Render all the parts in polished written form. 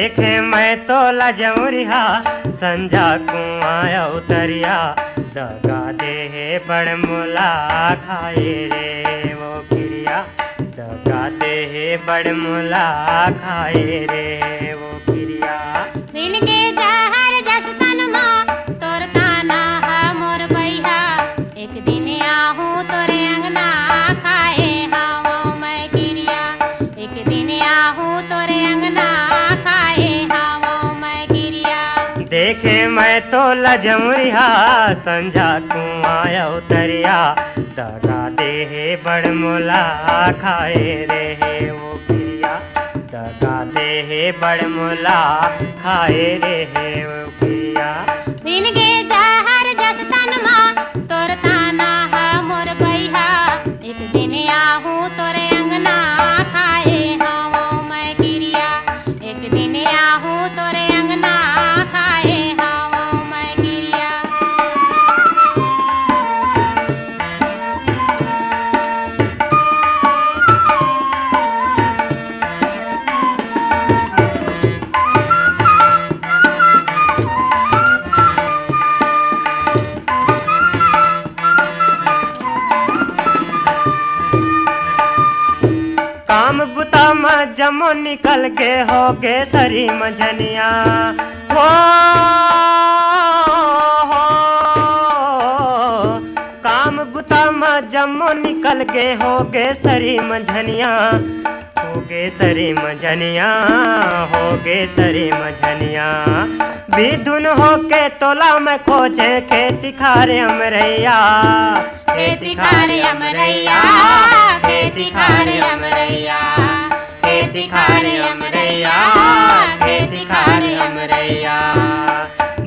देखे मैं तो लजौरिया संझा कुआं उतरिया दगा दे बड़ मुला खाए रे वो गिरिया दगा दे बड़ मुला खाए रे वो गिरिया। बिन के जहर जस तन मां तोर ताना हा मोर बैहा एक दिन आहू तोरे अंगना खाए हाओ मैं गिरिया एक दिन आहू तोरे अंगना खाए हाओ मैं गिरिया। देखे मैं तो लजौरिया संझा कुआं उतरिया दगा दे बड़ मुला खाए रे वो गिरिया दगा दे बड़ मुला खाए रे वो गिरिया। बिन के जहर जस तन मां तोर ताना हा मोर बैहा एक दिन आहू तोरे अंगना खाए हाओ मैं गिरिया एक दिन आहू तोरे अंगना खाए हाओ मैं गिरिया। काम बुता में जमो निकल के हो गे सरी मझनिया हो काम बुता में जमो निकल के हो गे सरी मझनिया हो गे सरी मझनिया हो गे सरी मझनिया विधुन हो के तोला में खोजे खेती खारे अमरैया खेती खारे अमरैया खेती खारे अमरैया खेती खारे अमरैया खेती खारे अमरैया।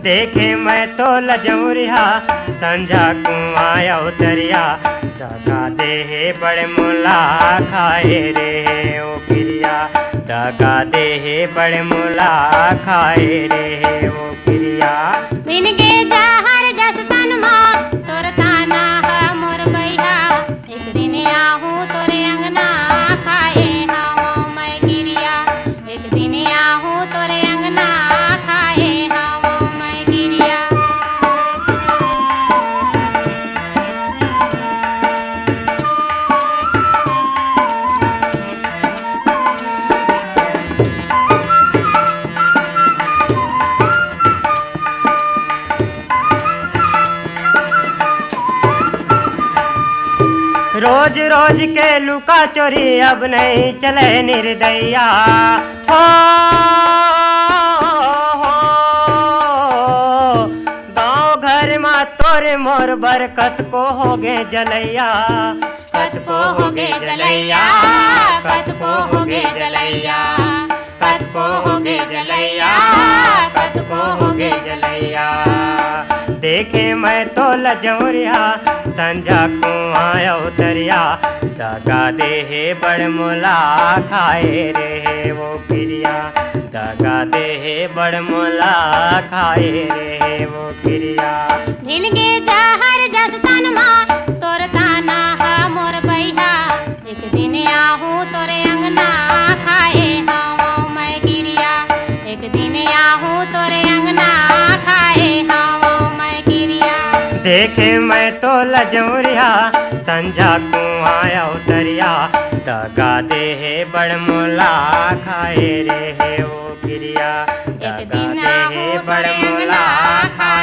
देखे मैं तो लजौरिया संझा कुआं उतरिया दगा दे बड़ मुला खाए रे ओ गिरिया दगा दे बड़ मुला खाए रे ओ गिरिया। बिन के जहर जस तन मां तोर ताना हा मोर बैहा एक दिन आहू तोरे अंगना खाए हाओ मैं गिरिया एक दिन आहू तोरे अंगना खाए हाओ मैं गिरिया। रोज रोज के लुका चोरी अब नहीं चले निर्दया हो गाँव घर में तोरे मोर बरकत को हो गे जलैया कत को हो गे जलैया कत को हो गे जलैया कत को हो गे जलैया कत को हो गे जलैया। देखे मैं तो लजौरिया संझा कुआं उतरिया दगा दे बड़ मुला खाए रे वो गिरिया दगा दे बड़ मुला खाए रे वो गिरिया। बिन के जहर जस तन मां तोर ताना हा मोर बैहा एक दिन आहू तोरे अंगना खाए हाओ मैं गिरिया एक दिन आहू तोरे अंगना खाए हाओ मैं गिरिया। देखे मैं तो लजौरिया संझा कुआं उतरिया दगा दे बड़ मुला खाए रे वो गिरिया दगा दे बड़ मुला खाए